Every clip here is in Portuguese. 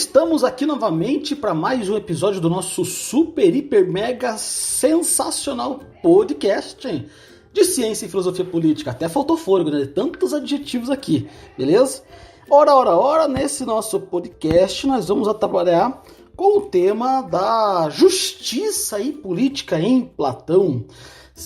Estamos aqui novamente para mais um episódio do nosso super, hiper, mega sensacional podcast de ciência e filosofia política. Até faltou fôlego, né? Tantos adjetivos aqui, beleza? Ora, nesse nosso podcast nós vamos trabalhar com o tema da justiça e política em Platão.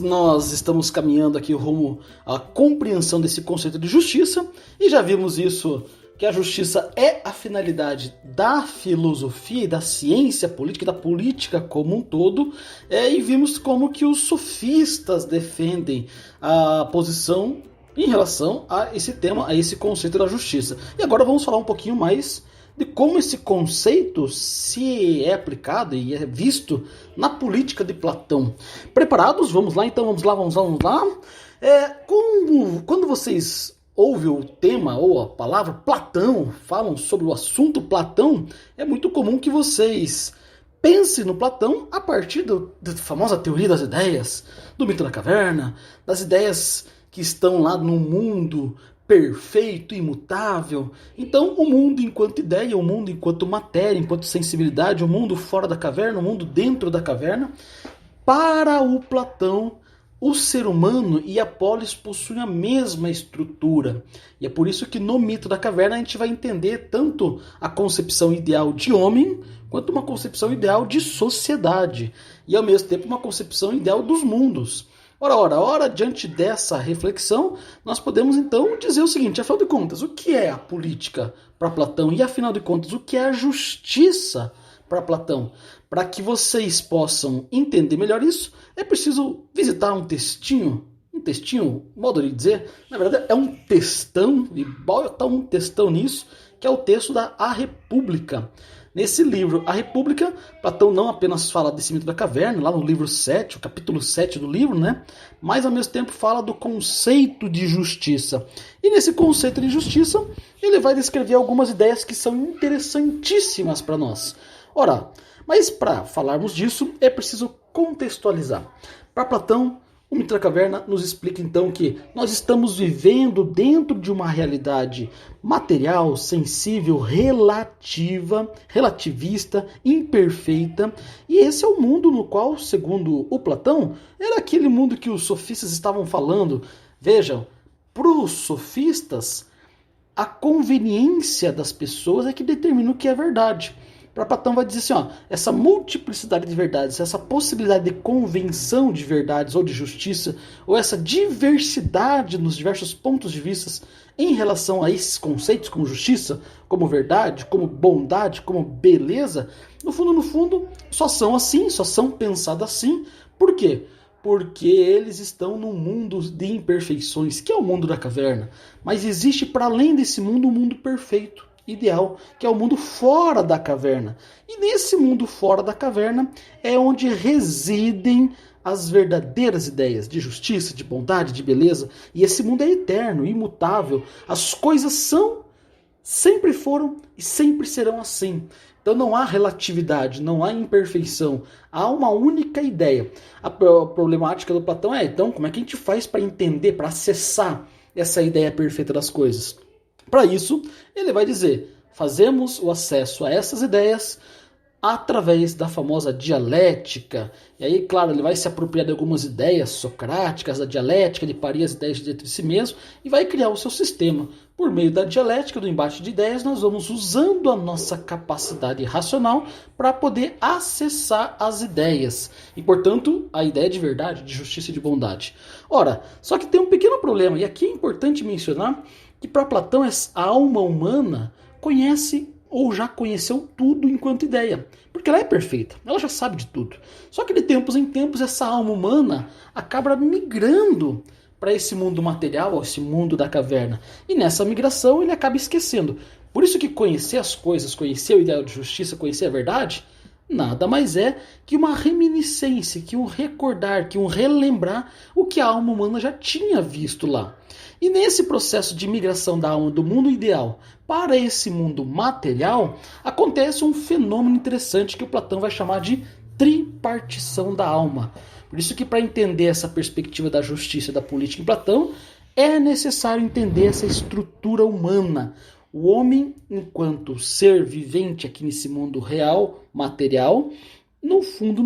Nós estamos caminhando aqui rumo à compreensão desse conceito de justiça e já vimos isso, que a justiça é a finalidade da filosofia e da ciência política, da política como um todo, e vimos como que os sofistas defendem a posição em relação a esse tema, a esse conceito da justiça. E agora vamos falar um pouquinho mais de como esse conceito se é aplicado e é visto na política de Platão. Preparados? Vamos lá então, vamos lá. Quando vocês ouvem o tema ou a palavra Platão, falam sobre o assunto Platão, é muito comum que vocês pensem no Platão a partir da famosa teoria das ideias, do mito da caverna, das ideias que estão lá no mundo perfeito, imutável. Então, o mundo enquanto ideia, o mundo enquanto matéria, enquanto sensibilidade, o mundo fora da caverna, o mundo dentro da caverna. Para o Platão, o ser humano e a polis possuem a mesma estrutura. E é por isso que no mito da caverna a gente vai entender tanto a concepção ideal de homem, quanto uma concepção ideal de sociedade. E ao mesmo tempo uma concepção ideal dos mundos. Ora, diante dessa reflexão, nós podemos então dizer o seguinte: afinal de contas, o que é a política para Platão? E afinal de contas, o que é a justiça para Platão? Para que vocês possam entender melhor isso, é preciso visitar um textinho, modo de dizer, na verdade é um textão, e bota um textão nisso, que é o texto da A República. Nesse livro, A República, Platão não apenas fala desse mito da caverna, lá no livro 7, o capítulo 7 do livro, né? Mas ao mesmo tempo fala do conceito de justiça. E nesse conceito de justiça, ele vai descrever algumas ideias que são interessantíssimas para nós. Ora, mas para falarmos disso, é preciso contextualizar. Para Platão, o mito da caverna nos explica então que nós estamos vivendo dentro de uma realidade material, sensível, relativista, imperfeita. E esse é o mundo no qual, segundo o Platão, era aquele mundo que os sofistas estavam falando. Vejam, para os sofistas, a conveniência das pessoas é que determina o que é verdade. Para Platão vai dizer assim, essa multiplicidade de verdades, essa possibilidade de convenção de verdades ou de justiça, ou essa diversidade nos diversos pontos de vista em relação a esses conceitos como justiça, como verdade, como bondade, como beleza, no fundo, só são assim, só são pensadas assim. Por quê? Porque eles estão num mundo de imperfeições, que é o mundo da caverna. Mas existe para além desse mundo um mundo perfeito, ideal, que é o mundo fora da caverna. E nesse mundo fora da caverna é onde residem as verdadeiras ideias de justiça, de bondade, de beleza. E esse mundo é eterno, imutável. As coisas são, sempre foram e sempre serão assim. Então não há relatividade, não há imperfeição. Há uma única ideia. A problemática do Platão é, então, como é que a gente faz para entender, para acessar essa ideia perfeita das coisas? Para isso, ele vai dizer, fazemos o acesso a essas ideias através da famosa dialética. E aí, claro, ele vai se apropriar de algumas ideias socráticas da dialética, ele paria as ideias de si mesmo e vai criar o seu sistema. Por meio da dialética, do embate de ideias, nós vamos usando a nossa capacidade racional para poder acessar as ideias. E, portanto, a ideia de verdade, de justiça e de bondade. Ora, só que tem um pequeno problema, e aqui é importante mencionar que para Platão a alma humana conhece ou já conheceu tudo enquanto ideia, porque ela é perfeita, ela já sabe de tudo. Só que de tempos em tempos essa alma humana acaba migrando para esse mundo material, esse mundo da caverna, e nessa migração ele acaba esquecendo. Por isso que conhecer as coisas, conhecer o ideal de justiça, conhecer a verdade, nada mais é que uma reminiscência, que um recordar, que um relembrar o que a alma humana já tinha visto lá. E nesse processo de migração da alma do mundo ideal para esse mundo material, acontece um fenômeno interessante que o Platão vai chamar de tripartição da alma. Por isso que para entender essa perspectiva da justiça e da política em Platão, é necessário entender essa estrutura humana. O homem, enquanto ser vivente aqui nesse mundo real, material, no fundo,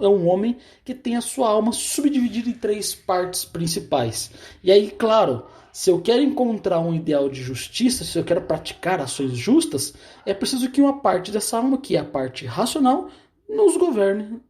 é um homem que tem a sua alma subdividida em 3 partes principais. E aí, claro, se eu quero encontrar um ideal de justiça, se eu quero praticar ações justas, é preciso que uma parte dessa alma, que é a parte racional, nos governe,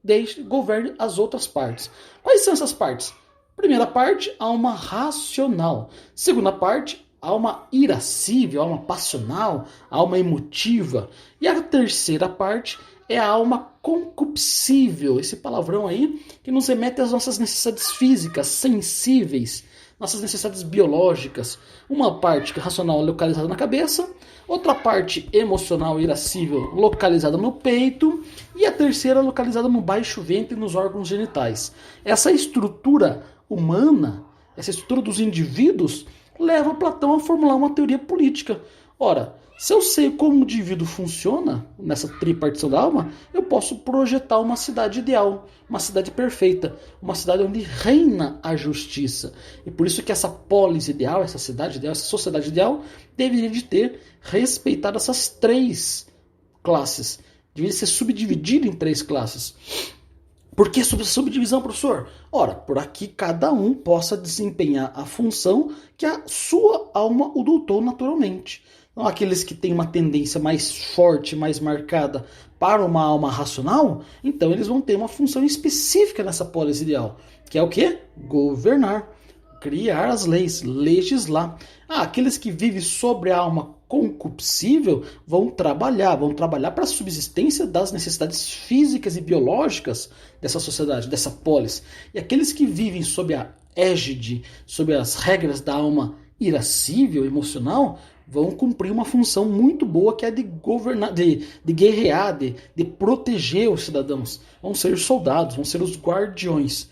governe as outras partes. Quais são essas partes? Primeira parte, alma racional. Segunda parte, alma irascível, alma passional, alma emotiva. E a terceira parte é a alma concupiscível, esse palavrão aí que nos remete às nossas necessidades físicas, sensíveis, nossas necessidades biológicas. Uma parte racional localizada na cabeça, outra parte emocional irascível localizada no peito e a terceira localizada no baixo ventre e nos órgãos genitais. Essa estrutura humana, essa estrutura dos indivíduos, leva Platão a formular uma teoria política. Ora, se eu sei como o indivíduo funciona nessa tripartição da alma, eu posso projetar uma cidade ideal, uma cidade perfeita, uma cidade onde reina a justiça. E por isso que essa polis ideal, essa cidade ideal, essa sociedade ideal, deveria de ter respeitado essas 3 classes. Deveria ser subdividida em 3 classes. Por que subdivisão, professor? Ora, por aqui cada um possa desempenhar a função que a sua alma o doutou naturalmente. Então, aqueles que têm uma tendência mais forte, mais marcada para uma alma racional, então eles vão ter uma função específica nessa polis ideal, que é o quê? Governar, criar as leis, legislar. Aqueles que vivem sobre a alma concupiscível vão trabalhar para a subsistência das necessidades físicas e biológicas dessa sociedade, dessa polis. E aqueles que vivem sob a égide, sob as regras da alma irascível, emocional, vão cumprir uma função muito boa, que é de governar, de guerrear, de proteger os cidadãos. Vão ser soldados, vão ser os guardiões.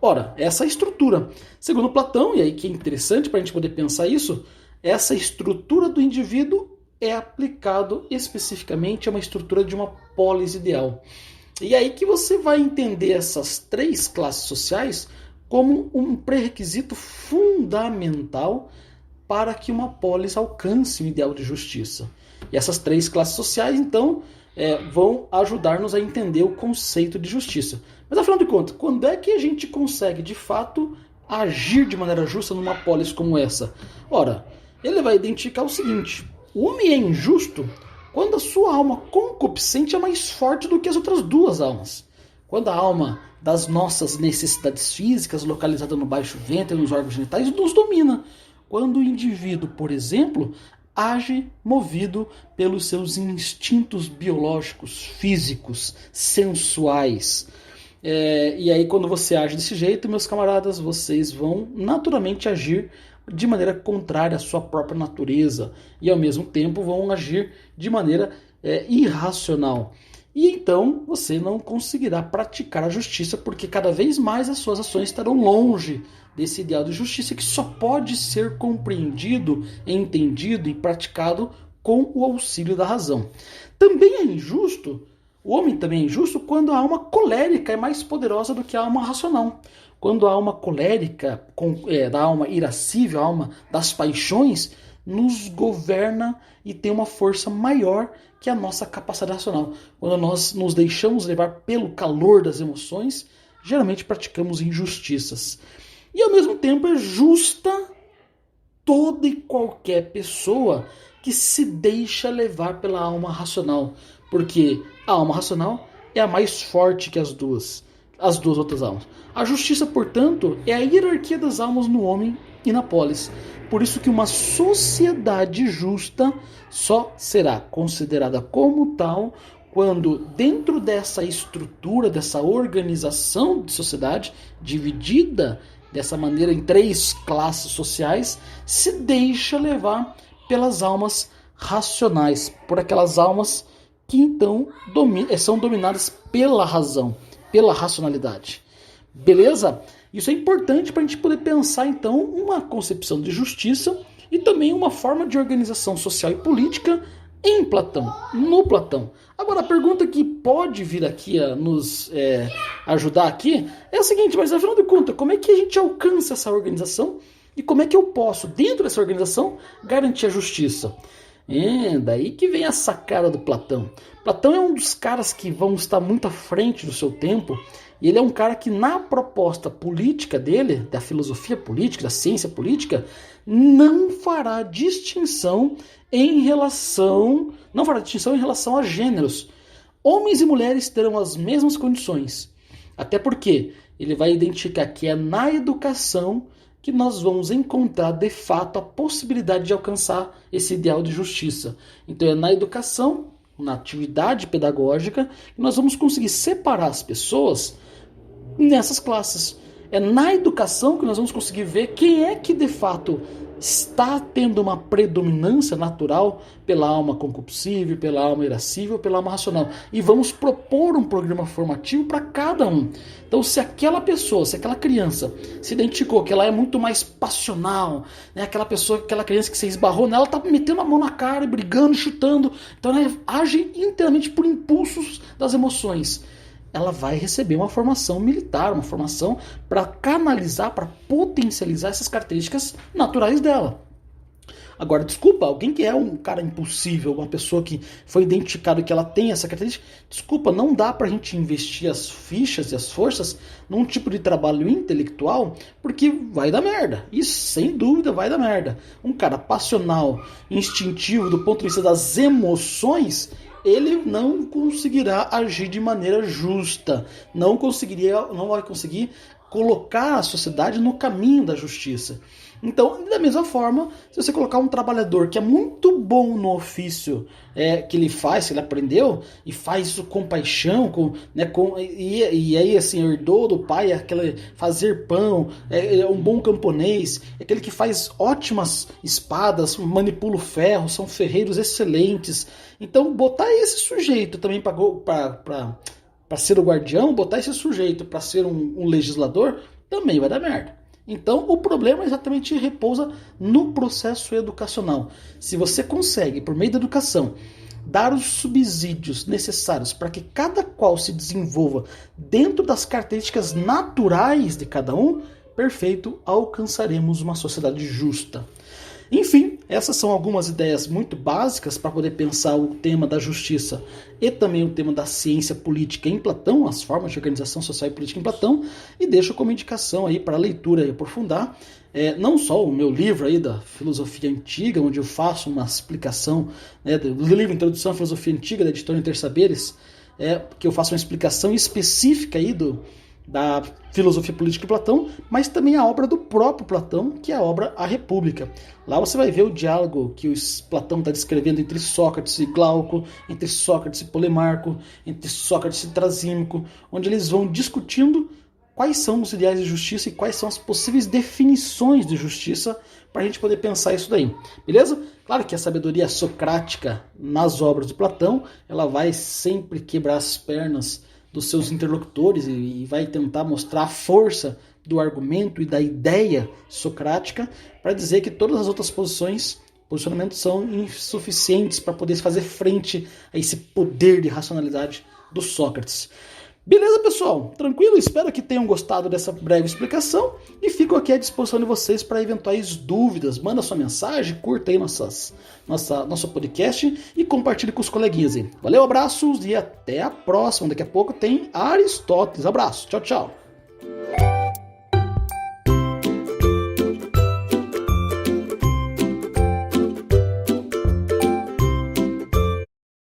Ora, essa estrutura, segundo Platão, e aí que é interessante para a gente poder pensar isso, essa estrutura do indivíduo é aplicado especificamente a uma estrutura de uma polis ideal. E aí que você vai entender essas 3 classes sociais como um pré-requisito fundamental para que uma polis alcance o ideal de justiça. E essas 3 classes sociais, então, vão ajudar-nos a entender o conceito de justiça. Mas, afinal de contas, quando é que a gente consegue, de fato, agir de maneira justa numa polis como essa? Ora, ele vai identificar o seguinte: o homem é injusto quando a sua alma concupiscente é mais forte do que as outras 2 almas. Quando a alma das nossas necessidades físicas, localizada no baixo ventre e nos órgãos genitais, nos domina. Quando o indivíduo, por exemplo, age movido pelos seus instintos biológicos, físicos, sensuais. E aí, quando você age desse jeito, meus camaradas, vocês vão naturalmente agir de maneira contrária à sua própria natureza e, ao mesmo tempo, vão agir de maneira irracional. E então você não conseguirá praticar a justiça, porque cada vez mais as suas ações estarão longe desse ideal de justiça, que só pode ser compreendido, entendido e praticado com o auxílio da razão. Também é injusto, o homem também é injusto quando a alma colérica é mais poderosa do que a alma racional. Quando a alma colérica, da alma irascível, a alma das paixões, nos governa e tem uma força maior que a nossa capacidade racional. Quando nós nos deixamos levar pelo calor das emoções, geralmente praticamos injustiças. E ao mesmo tempo é justa toda e qualquer pessoa que se deixa levar pela alma racional, porque a alma racional é a mais forte que as duas outras almas. A justiça, portanto, é a hierarquia das almas no homem e na polis. Por isso que uma sociedade justa só será considerada como tal quando, dentro dessa estrutura, dessa organização de sociedade, dividida dessa maneira em 3 classes sociais, se deixa levar pelas almas racionais, por aquelas almas que então são dominadas pela razão, pela racionalidade. Beleza? Isso é importante para a gente poder pensar, então, uma concepção de justiça e também uma forma de organização social e política em Platão, no Platão. Agora, a pergunta que pode vir aqui a nos ajudar aqui é a seguinte: mas afinal de contas, como é que a gente alcança essa organização E como é que eu posso, dentro dessa organização, garantir a justiça? Daí que vem a sacada do Platão. Platão é um dos caras que vão estar muito à frente do seu tempo, e ele é um cara que na proposta política dele, da filosofia política, da ciência política, não fará distinção em relação a gêneros. Homens e mulheres terão as mesmas condições. Até porque ele vai identificar que é na educação que nós vamos encontrar de fato a possibilidade de alcançar esse ideal de justiça. Então é na educação, na atividade pedagógica, que nós vamos conseguir separar as pessoas nessas classes. É na educação que nós vamos conseguir ver quem é que de fato está tendo uma predominância natural pela alma concupiscível, pela alma irascível, pela alma racional. E vamos propor um programa formativo para cada um. Então, se aquela pessoa, se aquela criança se identificou que ela é muito mais passional, né? Aquela criança que você esbarrou nela, está metendo a mão na cara, brigando, chutando. Então, ela age inteiramente por impulsos das emoções. Ela vai receber uma formação militar, uma formação para canalizar, para potencializar essas características naturais dela. Agora, desculpa, alguém que é um cara impulsivo, uma pessoa que foi identificado que ela tem essa característica, desculpa, não dá pra gente investir as fichas e as forças num tipo de trabalho intelectual, porque vai dar merda. Isso, sem dúvida, vai dar merda. Um cara passional, instintivo, do ponto de vista das emoções, ele não conseguirá agir de maneira justa, não vai conseguir colocar a sociedade no caminho da justiça. Então, da mesma forma, se você colocar um trabalhador que é muito bom no ofício que ele faz, que ele aprendeu, e faz isso com paixão, e aí assim, herdou do pai aquele fazer pão, é um bom camponês, é aquele que faz ótimas espadas, manipula o ferro, são ferreiros excelentes. Então, botar esse sujeito também para ser o guardião, botar esse sujeito para ser um legislador, também vai dar merda. Então, o problema exatamente repousa no processo educacional. Se você consegue, por meio da educação, dar os subsídios necessários para que cada qual se desenvolva dentro das características naturais de cada um, perfeito, alcançaremos uma sociedade justa. Enfim, essas são algumas ideias muito básicas para poder pensar o tema da justiça e também o tema da ciência política em Platão, as formas de organização social e política em Platão, e deixo como indicação aí para leitura e aprofundar, não só o meu livro aí da Filosofia Antiga, onde eu faço uma explicação, do livro Introdução à Filosofia Antiga, da editora Intersaberes, que eu faço uma explicação específica aí da filosofia política de Platão, mas também a obra do próprio Platão, que é a obra A República. Lá você vai ver o diálogo que Platão está descrevendo entre Sócrates e Glauco, entre Sócrates e Polemarco, entre Sócrates e Trasímaco, onde eles vão discutindo quais são os ideais de justiça e quais são as possíveis definições de justiça para a gente poder pensar isso daí. Beleza? Claro que a sabedoria socrática nas obras de Platão, ela vai sempre quebrar as pernas dos seus interlocutores e vai tentar mostrar a força do argumento e da ideia socrática para dizer que todas as outras posicionamentos são insuficientes para poder fazer frente a esse poder de racionalidade do Sócrates. Beleza, pessoal? Tranquilo? Espero que tenham gostado dessa breve explicação e fico aqui à disposição de vocês para eventuais dúvidas. Manda sua mensagem, curta aí nosso podcast e compartilhe com os coleguinhas aí. Valeu, abraços e até a próxima. Daqui a pouco tem Aristóteles. Abraço. Tchau, tchau.